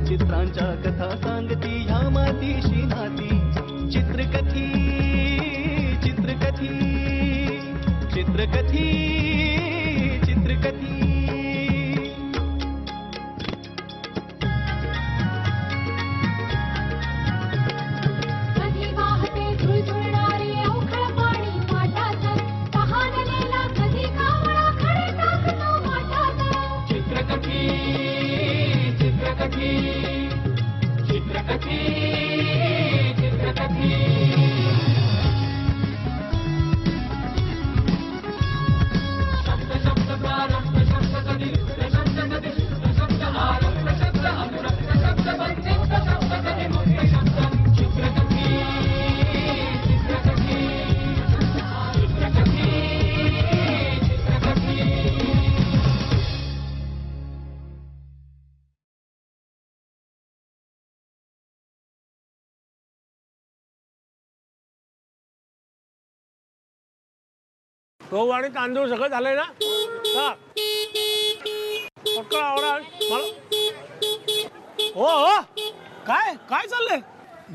चित्रांच्या कथा सांगती ह्या मातीशी नाती चित्रकथी चित्रकथी चित्रकथी चित्रकथी कधी वाहते झुळझुळणारे अवखळ पाणी माठात तहानलेला कधी कावळा खडे टाकतो माठात चित्रकथी चित्रकथी चित्रकथी चित्रकथी शब्द शब्द प्रारब्ध शब्द कधी शब्द कधी शब्द आरब्ध शब्द अनुरक्त शब्द पंचक्त शब्द कधी मुक्त शब्द चित्रकथी चित्रकथी चित्रकथी चित्रकथी गहू आणि तांदूळ सगळं झालंय ना? पक्का आवडा मला. हो हो काय काय चाललंय?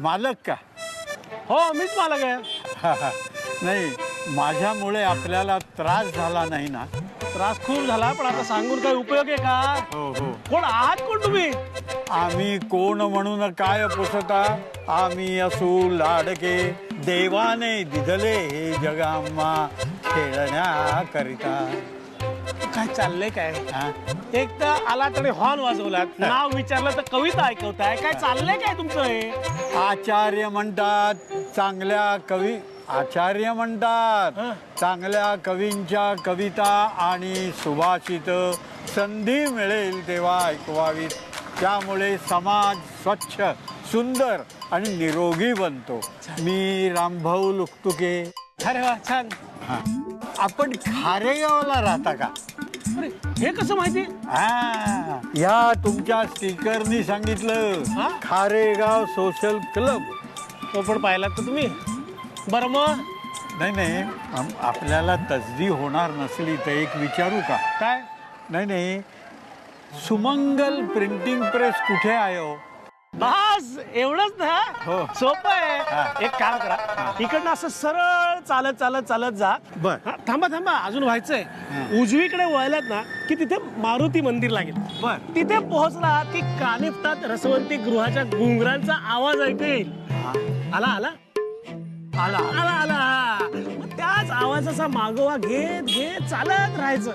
मालक का? हो मीच मालक आहे. नाही, माझ्यामुळे आपल्याला त्रास झाला नाही ना? त्रास खूप झाला, पण आता सांगून काही उपयोग आहे का? हो हो. कोण आहात कोण तुम्ही? आम्ही कोण म्हणून काय पुसता, आम्ही असू लाडके, देवाने दिधले हे जग आम्हा खेळण्याकरिता. काय चाललंय काय? हा? एक तर आला तरी हॉर्न वाजवलात, नाव विचारलं तर कविता ऐकवताय. काय चाललंय काय तुमचं हे? आचार्य म्हणतात चांगल्या कवी, आचार्य म्हणतात चांगल्या कवींच्या कविता आणि सुभाषित संधी मिळेल तेव्हा ऐकवावीत. त्यामुळे समाज स्वच्छ, सुंदर आणि निरोगी बनतो. मी रामभाऊ लुकतुके. अरे वा छान. आपण खारेगावला राहता का? अरे हे कसं माहिती? या तुमच्या स्टिकरनी सांगितलं. Kharegaon social club. तो पण पाहिलात तर तुम्ही. बरं मग? नाही नाही, आपल्याला तसदी होणार नसली तर एक विचारू का? काय? नाही नाही, सुमंगल प्रिंटिंग प्रेस कुठे आहे हो? बस एवढंच ना? हो. सोपं आहे. एक काम करा, इकडनं असं सरळ चालत चालत चालत जा. बर. थांबा थांबा, अजून व्हायचंय. उजवीकडे वळलात ना की तिथे मारुती मंदिर लागेल. बर. तिथे पोहोचला की कानिफतात रसवंती गृहाच्या घुंगरांचा आवाज ऐकू येईल. आला आला आला आला आला. मग त्याच आवाजाचा मागोवा घेत घेत चालत राहायचं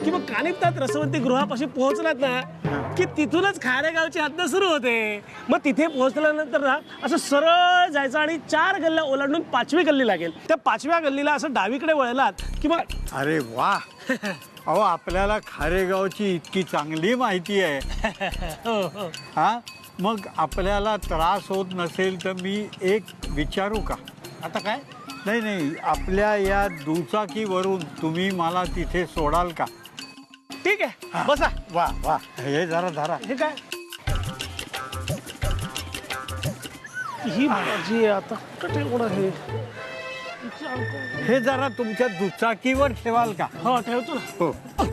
की मग कानिफतात रसवंती गृहापाशी पोहोचलात ना की तिथूनच खारेगावची हद्द सुरू होते. मग तिथे पोहोचल्यानंतर ना असं सरळ जायचं आणि 4 गल्ल्या ओलांडून 5वी गल्ली लागेल. त्या 5व्या गल्लीला असं डावीकडे वळलात की मग. अरे वा. अहो, आपल्याला खारेगावची इतकी चांगली माहिती आहे. हा, मग आपल्याला त्रास होत नसेल तर मी एक विचारू का? आता काय? नाही नाही, आपल्या या दुचाकीवरून तुम्ही मला तिथे सोडाल का? ठीक आहे, बसा. वा वा. हे जरा धरा. हे काय? ही माझी आता कुठे कोण आहे? हे जरा तुमच्या दुचाकीवर ठेवाल का? हो ठेवतो ना.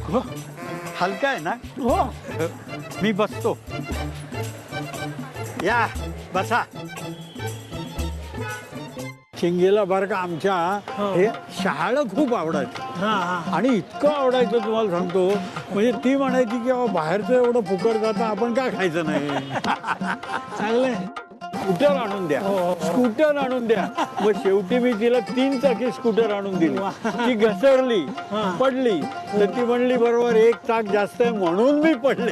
हो. हलका आहे ना? हो. मी बसतो. या बसा. चिंगीला बरं का आमच्या हे शहाळं खूप आवडायचं. आणि इतकं आवडायचं तुम्हाला सांगतो, म्हणजे ती म्हणायची की बाहेरचं एवढं फुकट जातं, आपण का खायचं नाही. चांगलंय. स्कूटर आणून द्या, स्कूटर आणून द्या. मग शेवटी मी तिला 3 चाकी स्कूटर आणून दिली. ती घसरली, पडली, तर ती म्हणली बरोबर 1 चाक जास्त आहे म्हणून मी पडले.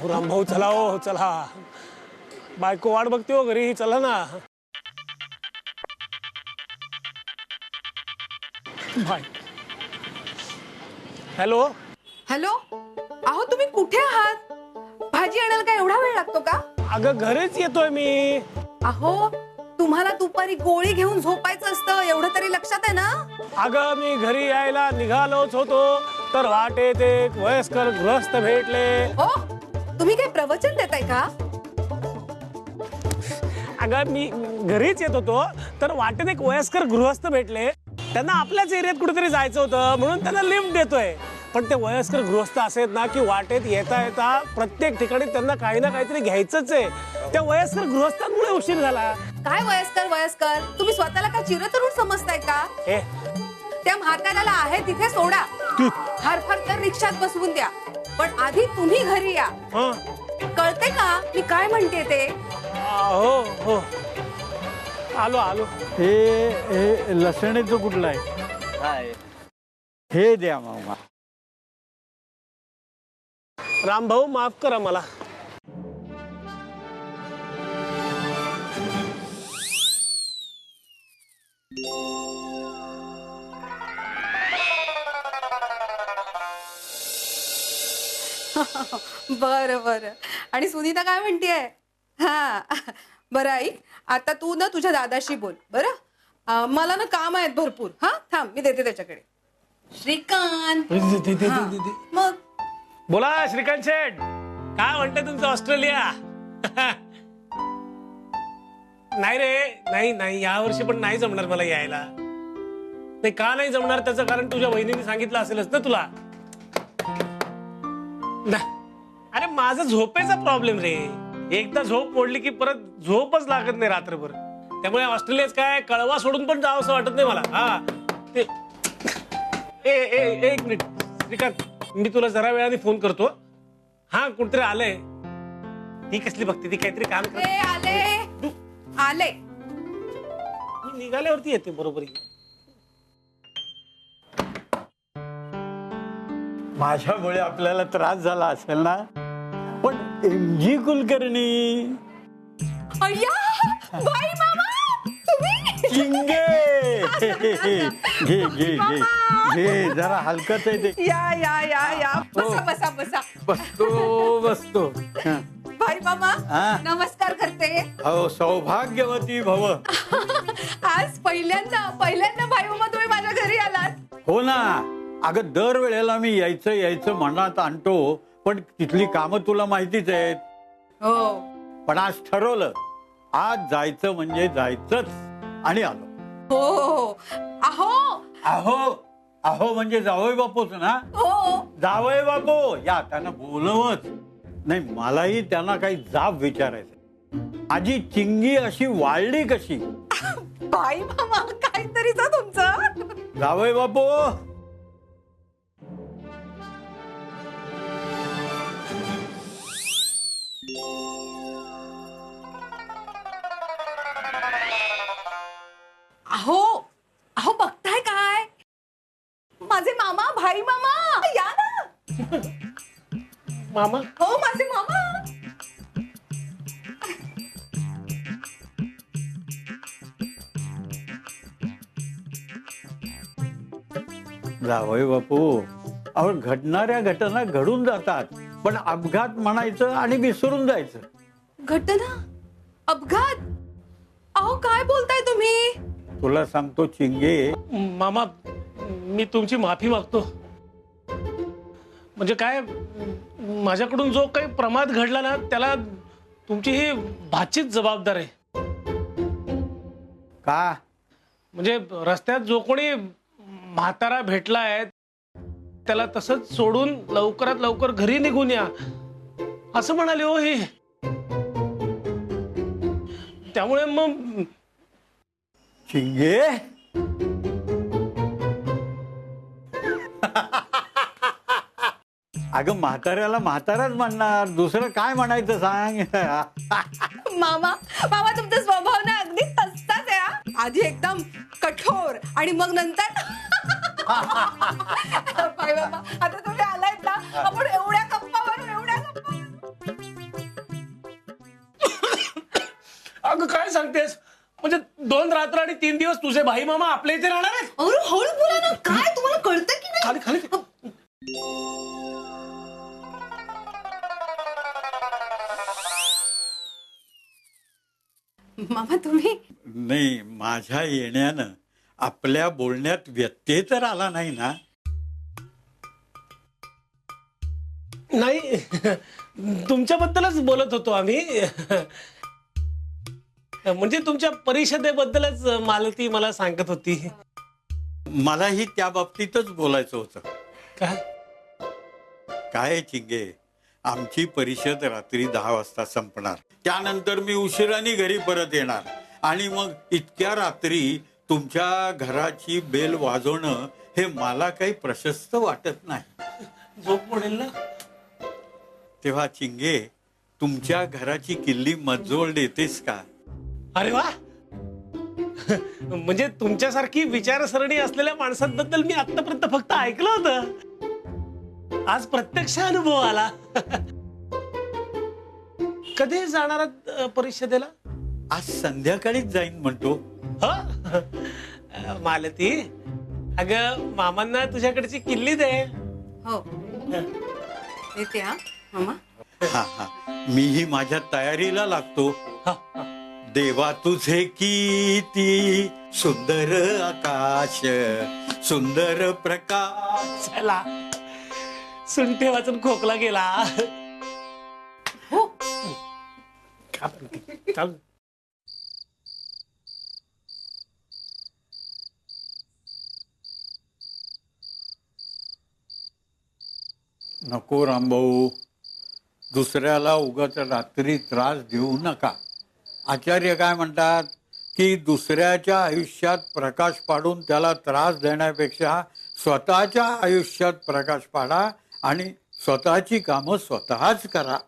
रामभाऊ चला हो चला, बायको वाट बघते हो घरी, चला ना. हॅलो हॅलो, अहो तुम्ही कुठे आहात? भाजी आणायला काय एवढा वेळ लागतो का? अगं घरीच येतोय मी. अहो तुम्हाला दुपारी गोळी घेऊन झोपायचं असतं एवढं तरी लक्षात आहे ना? अगं मी घरी यायला निघालोच होतो तर वाटेत एक वयस्कर गृहस्थ भेटले. हो तुम्ही काही प्रवचन देताय का? अगं मी घरीच येत होतो तर वाटेत एक वयस्कर गृहस्थ भेटले. त्यांना आपल्याच एरियात कुठेतरी जायचं होतं म्हणून त्यांना लिफ्ट देतोय. पण ते वयस्कर गृहस्थ असे आहेत ना की वाटेत येता येता प्रत्येक ठिकाणी त्यांना काही ना काहीतरी घ्यायचंच आहे. त्या वयस्कर गृहस्थांमुळे उशीर झाला. काय वयस्कर वयस्कर तुम्ही स्वतःला काय चिरतरुण समजताय का? ए त्या म्हाताऱ्याला आहे तिथे सोडा, फार तर रिक्षात बसवून द्या, पण आधी तुम्ही घरी या. हं. कळते का मी काय म्हणते ते? हो हो आलो आलो. हे लसणीचं कुठलं आहे? हे द्या मामा. राम भाऊ माफ करा मला. बर बर. आणि सुनीता काय म्हणतेय? हा बरं आई आता तू ना तुझ्या दादाशी बोल बरं. मला ना काम आहेत भरपूर. हा थांब मी देते त्याच्याकडे. श्रीकांत हा, मग बोला श्रीकांत शेठ, काय म्हणते तुमचं ऑस्ट्रेलिया? नाही रे नाही नाही यावर्षी पण नाही जमणार मला यायला. नाही का नाही जमणार त्याचं कारण तुझ्या बहिणीने सांगितलं असेलच ना तुला. अरे माझा झोपेचा प्रॉब्लेम रे. एकदा झोप मोडली की परत झोपच लागत नाही रात्रभर. त्यामुळे ऑस्ट्रेलियात काय कळवा सोडून पण जावं असं वाटत नाही मला. हा ते एक मिनिट श्रीकांत, मी तुला जरा वेळाने फोन करतो. हा कुठतरी आलंय. ती कसली बघते, ती काहीतरी काम कर. आले आले. मी निघाल्यावरती येते बरोबर. माझ्यामुळे आपल्याला त्रास झाला असेल ना, पण MG कुलकर्णी अय्या बाई मामा तुम्ही. चिंगे घे घे घे घे जरा हलकत आहे ते. या या या या बसा बसा बसा. बसतो बसतो. हं. भाई मामा हा. नमस्कार करते. हो सौभाग्यवती भव. आज पहिल्यांदा भाई मामा तुम्ही माझ्या घरी आलात. हो ना. अगं दरवेळेला मी यायचं मनात आणतो, पण तिथली कामं तुला माहितीच आहेत. हो पण आज ठरवलं, आज जायचं म्हणजे जायचंच आणि आलो. हो अहो अहो अहो म्हणजे जावई बापूच ना. हो जावई बापू या त्यांना बोलवच नाही. मलाही त्यांना काही जाब विचारायचं. आजी चिंगी अशी वाढली कशी? भाई मामा काहीतरीच तुमचं. जावई बापू अहो अहो बघताय काय? माझे मामा भाई मामा या ना. मामा हो माझे मामा. जावई बापू अहो घडणाऱ्या घटना घडून जातात, पण अपघात म्हणायचं आणि विसरून जायचं. घटना अपघात अहो काय बोलताय तुम्ही? तुला सांगतो चिंगे, मामा मी तुमची माफी मागतो. म्हणजे काय माझ्याकडून जो काही प्रमाद घडला ना त्याला तुमची ही भाचीच जबाबदार आहे. का? म्हणजे रस्त्यात जो कोणी म्हातारा भेटलाय त्याला तसंच सोडून लवकरात लवकर घरी निघून या असं म्हणाले हो ही. त्यामुळे मग चिंगे अगं म्हाताऱ्याला म्हाताराच म्हणणार, दुसरं काय म्हणायचं सांग. मामा मामा तुमचा स्वभाव ना अगदी तसाच आहे हा. आधी एकदम कठोर आणि मग नंतर बाई बाबा आता तुम्ही आलायत ना आपण एवढ्या गप्पा मारू एवढ्या गप्पा. अगं काय सांगतेस? म्हणजे 2 रात्र आणि 3 दिवस तुझे भाई मामा आपल्या इथे राहणार आहेत? अरे हळू बोला ना. काय तुम्हाला कळतं की नाही? खाली खाली मामा तुम्ही नाही, माझ्या येण्यानं आपल्या बोलण्यात व्यत्यय तर आला नाही ना? नाही, तुमच्याबद्दलच बोलत होतो आम्ही. म्हणजे तुमच्या परिषदेबद्दलच मालती मला सांगत होती. मलाही त्या बाबतीतच बोलायचं होतं. काय? काय चिंगे, आमची परिषद रात्री 10 वाजता संपणार. त्यानंतर मी उशिराने घरी परत येणार आणि मग इतक्या रात्री तुमच्या घराची बेल वाजवणं हे मला काही प्रशस्त वाटत नाही. झोप मोडेल ना. तेव्हा चिंगे, तुमच्या घराची किल्ली मजोल देतेस का? अरे वा. म्हणजे तुमच्यासारखी विचारसरणी असलेल्या माणसांबद्दल मी आतापर्यंत फक्त ऐकलं होतं. आज प्रत्यक्ष अनुभव आला. कधी जाणार आहात परिषदेला? आज संध्याकाळीच जाईन म्हणतो. मालती, अगं मामांना तुझ्याकडची किल्ली दे. हो येते हा मामा. हा हा, मीही माझ्या तयारीला लागतो. देवा तुझे किती सुंदर आकाश, सुंदर प्रकाश. चला, सुंठे वाचून खोकला गेला. हो चाल. नको रामभाऊ, दुसऱ्याला उगाच रात्री त्रास देऊ नका. आचार्य काय म्हणतात की दुसऱ्याच्या आयुष्यात प्रकाश पाडून त्याला त्रास देण्यापेक्षा स्वतःच्या आयुष्यात प्रकाश पाडा आणि स्वतःची कामं स्वतःच करा.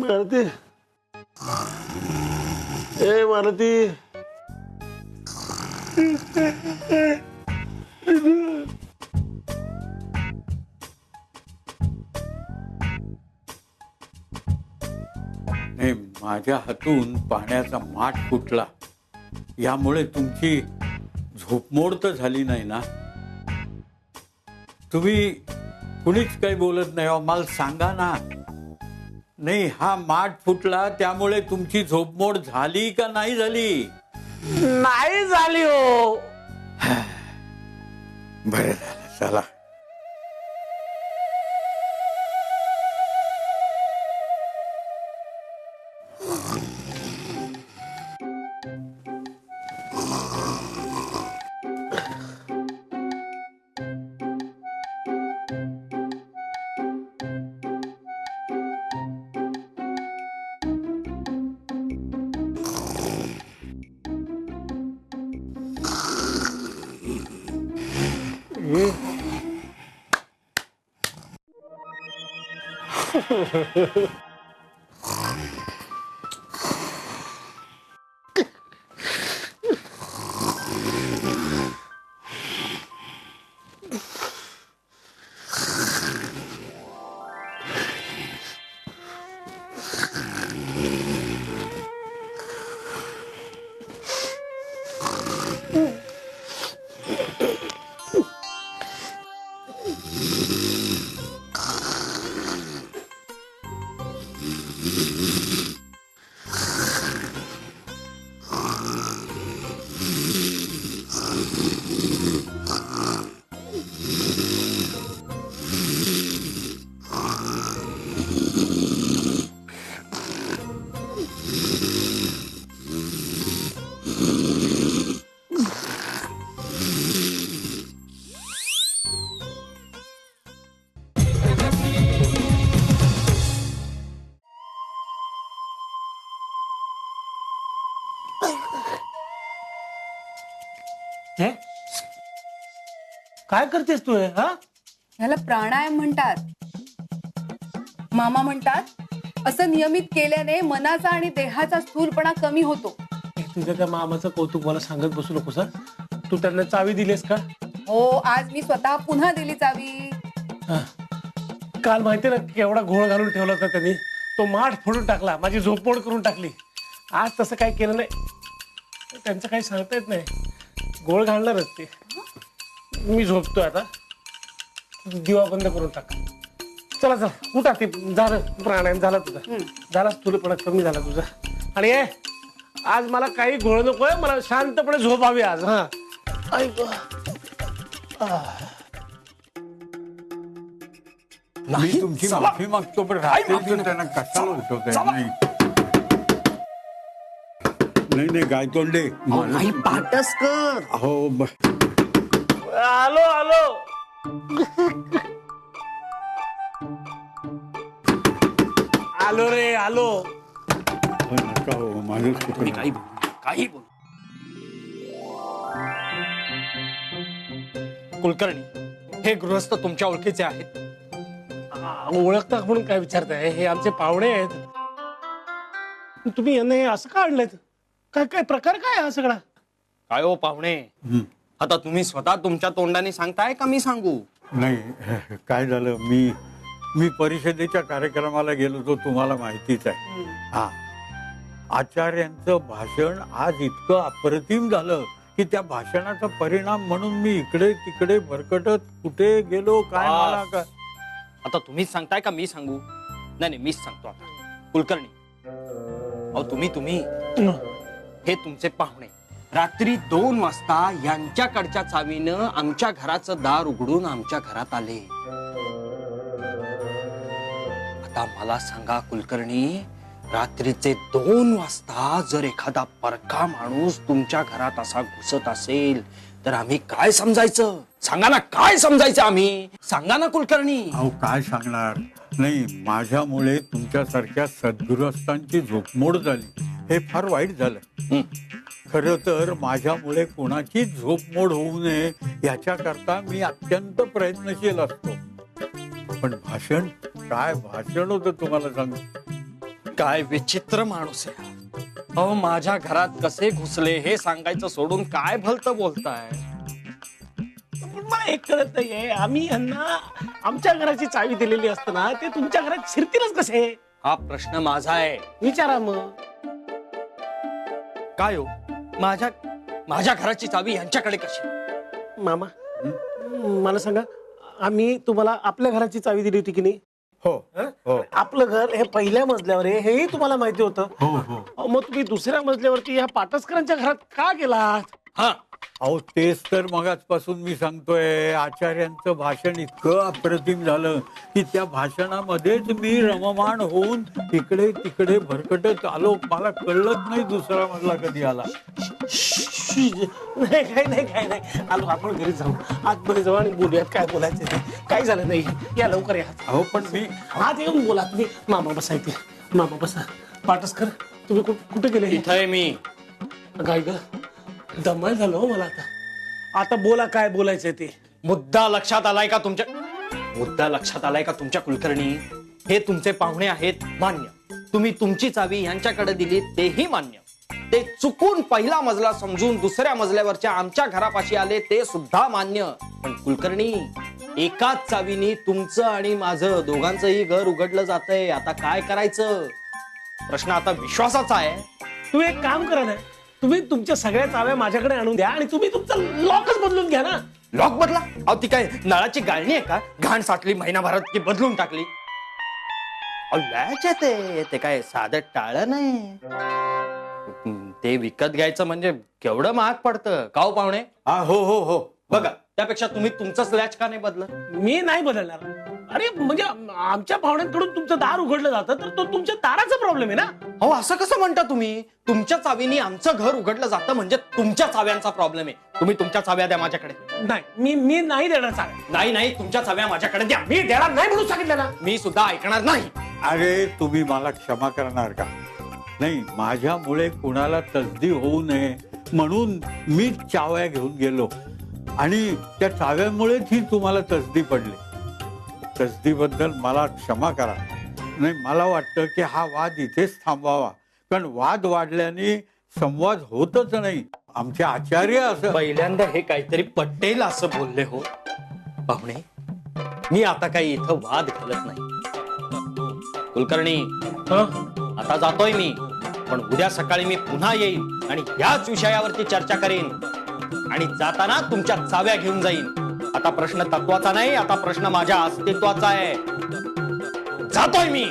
मालती, ए मालती. नाही, माझ्या हातून पाण्याचा माठ फुटला. यामुळे तुमची झोपमोड तर झाली नाही ना? तुम्ही कुणीच काही बोलत नाही हो, मला सांगा ना. नाही, हा माठ फुटला त्यामुळे तुमची झोपमोड झाली का नाही झाली? नाही झाली हो. बरं झालं, चला. हे? काय करतेस तू हे? हा? ह्याला प्राणायाम म्हणतात. मामा म्हणतात असं नियमित केल्याने मनाचा आणि देहाचा स्थूलपणा कमी होतो. तुझ्या त्या मामाचं कौतुक मला सांगत बसू नकोस. तू त्यांना चावी दिलीस का? हो, आज मी स्वतः पुन्हा दिली चावी. काल माहिती ना केवढा घोळ घालून ठेवला होता त्यांनी. तो माठ फोडून टाकला, माझी झोपमोड करून टाकली. आज तसं काही केलं नाही. त्यांचं काही सांगता येत नाही. घोळ घालणारच ते. मी झोपतोय आता. दिवा बंद करून टाक. चला चला उठा. ते झालं प्राणायाम झाला तुझा. झाला स्थूलपणा कमी झाला तुझा. आणि आज मला काही घोळ नकोय. मला शांतपणे झोप हवी आज. हा मी तुमची माफी मागतो, पण रात्रीचं त्यांना कशाला उठवताय? नाही गायतोंडे नाही पाटसकर. हो आलो आलो. आलो रे आलो. नका हो, माझं तुम्ही काही बोल. कुलकर्णी, हे गृहस्थ तुमच्या ओळखीचे आहेत? ओळखता म्हणून काय विचारताय? हे आमचे पाहुणे आहेत. तुम्ही यांना हे असं का आणलंय? काय काय प्रकार काय हा सगळा? काय हो पाहुणे, आता तुम्ही स्वतः तुमच्या तोंडाने सांगताय का मी सांगू? नाही, काय झालं, मी परिषदेच्या कार्यक्रमाला गेलो होतो, तुम्हाला माहितीच आहे. हा, आचार्यांचं भाषण आज इतकं अप्रतिम झालं की त्या भाषणाचा परिणाम म्हणून मी इकडे तिकडे भरकटत कुठे गेलो काय मला का. आता तुम्हीच सांगताय का मी सांगू? नाही मीच सांगतो आता. कुलकर्णी, अहो तुम्ही हे तुमचे पाहुणे रात्री 2 वाजता यांच्याकडच्या चावीनं आमच्या घराचं दार उघडून आमच्या घरात आले. आता मला सांगा कुलकर्णी, रात्रीचे 2 वाजता जर एखादा परका माणूस तुमच्या घरात असा घुसत असेल तर आम्ही काय समजायचं? सांगा ना, काय समजायचं आम्ही? सांगा ना कुलकर्णी. अहो काय सांगणार. नाही, माझ्यामुळे तुमच्यासारख्या सद्गृहस्थांची झोपमोड झाली, हे फार वाईट झालं. खरं तर माझ्यामुळे कोणाचीच झोपमोड होऊ नये याच्याकरता मी अत्यंत प्रयत्नशील असतो. पण भाषण, काय भाषण होतं तुम्हाला सांगू. काय विचित्र माणूस आहे. अहो माझ्या घरात कसे घुसले हे सांगायचं सोडून काय भलतं बोलताय? मला एक कळत नाहीये, आम्ही यांना आमच्या घराची चावी दिलेली असताना ते तुमच्या घरात शिरतीलच कसे? हा प्रश्न माझा आहे. विचारा मग. काय हो, माझ्या घराची चावी यांच्याकडे कशी? मामा, मला सांगा, आम्ही तुम्हाला आपल्या घराची चावी दिली होती की नाही? हो हो आपलं घर हे पहिल्या मजल्यावर आहे, हेही तुम्हाला माहिती होतं. हो हो. मग तुम्ही दुसऱ्या मजल्यावरती या पाटसकरांच्या घरात का गेलात? हा, अहो तेच तर मगाचपासून मी सांगतोय. आचार्यांचं भाषण इतकं अप्रतिम झालं की त्या भाषणामध्येच मी रममाण होऊन इकडे तिकडे भरकटत आलो. मला कळलंच नाही दुसरा मजला कधी आला. नाही काय नाही, आलो आपण घरी जाऊ, आतमध्ये जाऊ आणि बोलूयात काय बोलायचं ते. काय झालं नाही, या लवकर या. अहो पण मी आत येऊन बोला तुम्ही. मामा बसा इथे. मामा बसा. पाटसकर, तुम्ही कुठे गेले? इथं आहे मी. काय ग, दमाल झालं हो मला आता. आता बोला, काय बोलायचंय ते. मुद्दा लक्षात आलाय का तुमच्या? मुद्दा लक्षात आलाय का तुमच्या कुलकर्णी? हे तुमचे पाहुणे आहेत, मान्य. तुम्ही तुमची चावी यांच्याकडे दिली, तेही मान्य. ते चुकून पहिला मजला समजून दुसऱ्या मजल्यावरच्या आमच्या घरापाशी आले, ते सुद्धा मान्य. पण कुलकर्णी, एकाच चावीनी तुमचं आणि माझं दोघांचंही घर उघडलं जातंय. आता काय करायचं? प्रश्न आता विश्वासाचा आहे. तुम्ही एक काम करा ना, तुम्ही तुमच्या सगळ्या चाव्या माझ्याकडे आणून द्या आणि तुम्ही तुमचं लॉकच बदलून घ्या ना. लॉक बदला? अहो ती काय नळाची गाळणी आहे का? घाण साठली महिनाभरात की बदलून टाकली? लॅच आहे ते काय साधं टाळं नाही. ते विकत घ्यायचं म्हणजे केवढं महाग पडतं का हो पाहुणे? हो हो हो. बघा, त्यापेक्षा तुम्ही तुमचंच लॅच का नाही बदलत? मी नाही बदलणार. अरे म्हणजे आमच्या पाहुण्यांकडून तुमचं दार उघडलं जातं तर तो तुमच्या दाराचा प्रॉब्लेम आहे ना. अहो असं कसं म्हणता तुम्ही? तुमच्या चावीनी आमचं घर उघडलं जातं म्हणजे तुमच्या चाव्यांचा प्रॉब्लेम आहे. तुम्ही तुमच्या चाव्या द्या माझ्याकडे. नाही, मी नाही देणार चाव्या. नाही, तुमच्या चाव्या माझ्याकडे द्या. मी देणार नाही म्हणून सांगितलं ना. मी सुद्धा ऐकणार नाही. अरे तुम्ही मला क्षमा करणार का? नाही, माझ्यामुळे कुणाला तसदी होऊ नये म्हणून मी चाव्या घेऊन गेलो आणि त्या चाव्यामुळेच ही तुम्हाला तसदी पडली. तसदीबद्दल मला क्षमा करा. नाही, मला वाटतं की हा वाद इथेच थांबावा, कारण वाद वाढल्याने संवाद होतच नाही. आमचे आचार्य असं पहिल्यांदा हे काहीतरी पटेल असं बोलले हो पाहुणे. मी आता काही इथं वाद घालत नाही. कुलकर्णी, आता जातोय मी, पण उद्या सकाळी मी पुन्हा येईन आणि याच विषयावरती चर्चा करेन आणि जाताना तुमच्या चाव्या घेऊन जाईन. आता प्रश्न तत्वाचा नाही, आता प्रश्न माझ्या अस्तित्वाचा आहे. जातोय मी.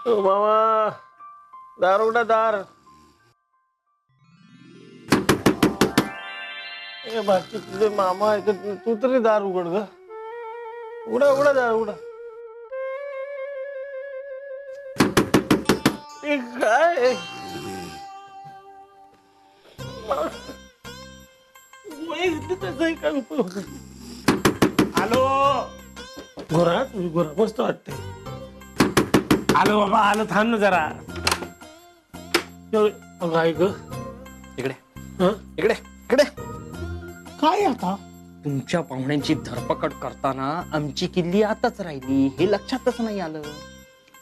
मामा, दार उघडा, दार. ए बाकी तुझे मामा आहे तर तू तरी दार उघड ग. उघडा उघडा दार उघडा. ए काय गोळी घेतली त्याचाही काय उपयोग. आलो गोरा, तुम्ही गोरा मस्त वाटते. आलो बाबा, आलो. थांब ना जरा. ऐक इकडे हं? इकडे इकडे. काय आता तुमच्या पाहुण्यांची धरपकड करताना आमची किल्ली आताच राहिली हे लक्षातच नाही आलं.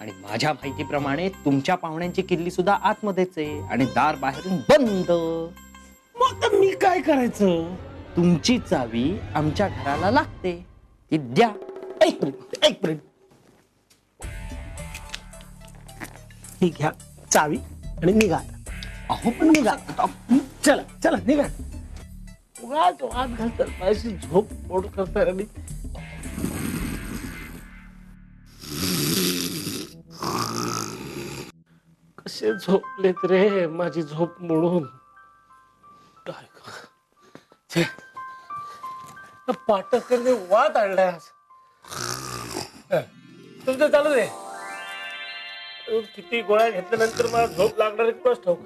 आणि माझ्या माहितीप्रमाणे तुमच्या पाहुण्यांची किल्ली सुद्धा आतमध्येच आहे आणि दार बाहेरून बंद. मग आता मी काय करायचं. तुमची चावी आमच्या घराला लागते, ती द्या. एक मिनिट, एक मिनिट. ही घ्या चावी आणि निघा. अहो पण निघा. चला चला निघा. उगाच वाद घालतात, माझी झोप मोड करतात. आणि कसे झोपलेत रे माझी झोप मोडून. काय छे, पाटकरने वाद आणलाय आज. तुमचं चालू दे. किती गोळ्या घेतल्यानंतर मला झोप लागणार आहे कुणास ठाऊक.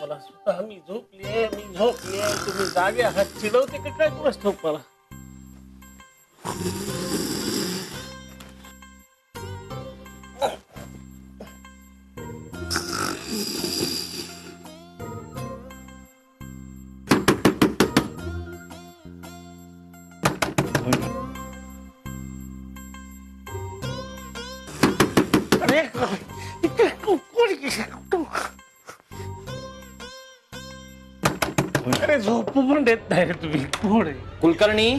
मला स्वतः मी झोपलीये, मी झोपलीये, तुम्ही जागे आहात. चिडवते का काय कुणास ठाऊक मला. अरे झोपू पण देत नाही रे तुम्ही. कोण आहे? कुलकर्णी,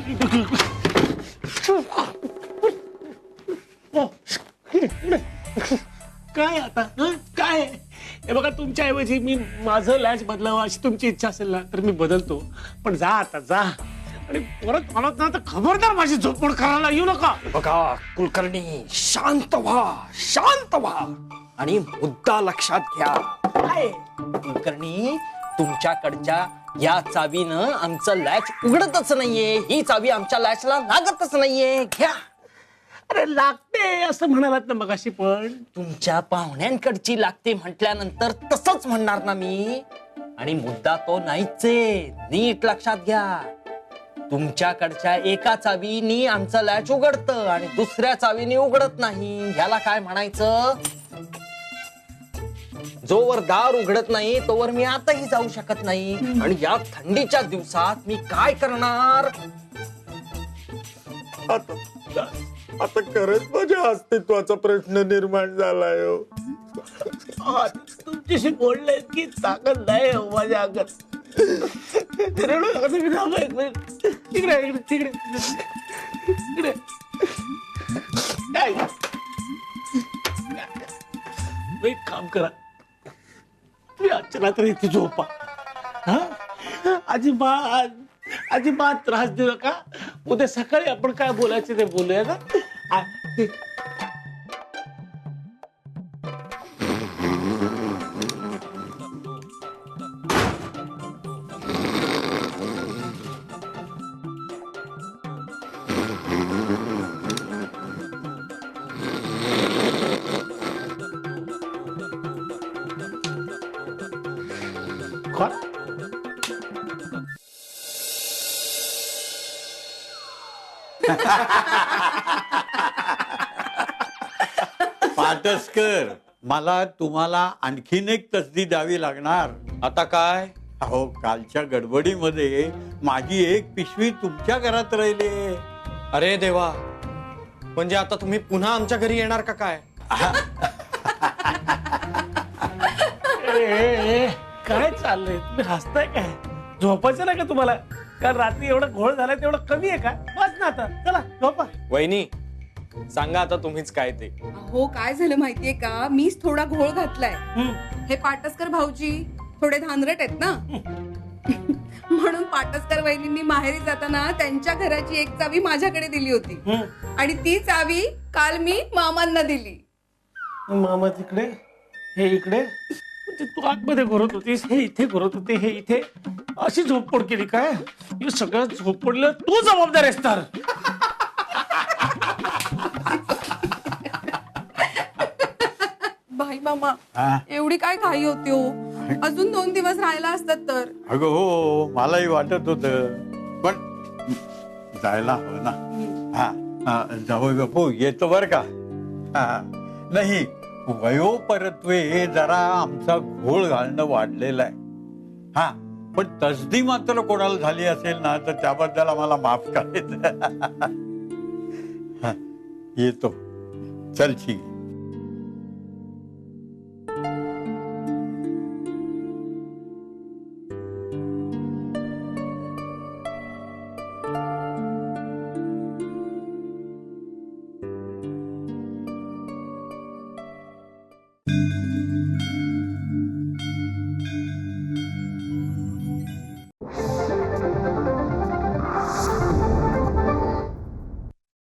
काय आता काय. हे बघा, तुमच्या ऐवजी मी माझं लॅच बदलावं अशी तुमची इच्छा असेल ना तर मी बदलतो. पण जा आता, जा. आणि परत आलात ना तर खबरदार माझी झोपमोड करायला येऊ नका. बघा कुलकर्णी, शांत व्हा, शांत व्हा आणि मुद्दा लक्षात घ्या. काय कुलकर्णी, तुमच्याकडच्या या चावीनं आमचं लॅच उघडतच नाहीये. ही चावी आमच्या लॅचला लागतच नाहीये. घ्या. अरे लागते असं म्हणालात ना मगाशी. पण तुमच्या पाहुण्यांकडची लागते म्हटल्यानंतर तसंच म्हणणार ना मी. आणि मुद्दा तो नाहीच आहे, नीट लक्षात घ्या. तुमच्याकडच्या एका चावीनी आमचं लॅच उघडतं आणि दुसऱ्या चावीनी उघडत नाही. ह्याला काय म्हणायचं. जोवर दार उघडत नाही तोवर मी आताही जाऊ शकत नाही. आणि या थंडीच्या दिवसात मी काय करणार. आता खरंच माझ्या अस्तित्वाचा प्रश्न निर्माण झालाय. तुमच्याशी बोलले की ताकद नाही हो माझ्या अंगात. रडू नका तुम्ही. थांबा एक मिनिट. इकडे इकडे इकडे इकडे. एक काम करा, तुम्ही आजच्या रात्री इथे झोपा. हा, अजिबात त्रास देऊ नका. उद्या सकाळी आपण काय बोलायचं ते बोलूया ना. खोल. पाटसकर, मला तुम्हाला आणखीन एक तसदी द्यावी लागणार. आता काय? अहो, कालच्या गडबडीमध्ये माझी एक पिशवी तुमच्या घरात राहिली. अरे देवा, म्हणजे आता तुम्ही पुन्हा आमच्या घरी येणार का काय? ए, काय चाललंय? तुम्ही हसताय काय? झोपायचं नाही का तुम्हाला? काल रात्री एवढा घोळ झाला तेवढं कमी आहे का? बस ना आता, चला झोपा. वहिनी, सांगा आता तुम्हीच काय ते. हो, काय झालं माहितीये का, मीच थोडा घोळ घातलाय. हे पाटसकर भाऊजी थोडे धानरट आहेत ना, म्हणून पाटसकर वहिनींनी माहेरी जाताना त्यांच्या घराची एक चावी माझ्याकडे दिली होती आणि ती चावी काल मी मामांना दिली. मामा तिकडे, हे इकडे. म्हणजे तू आतमध्ये घोरत होतीस, हे इथे घोरत होते, हे इथे. अशी झोपपड केली काय? हे सगळं झोपडलं तू जबाबदार आहेस तर. भाई मामा, हा? एवढी काय घाई होती हो? अजून 2 दिवस राहायला असतात तर. अगं हो, मलाही वाटत होत, पण जायला हवं ना. हा, जावई बापू येतो बर का. हा, नाही, वयोपरत्वे जरा आमचा घोळ घालणं वाढलेलं आहे. हा, पण तसदी मात्र कोणाला झाली असेल ना, तर त्याबद्दल आम्हाला माफ करायचं. हा, येतो. चल ठीक.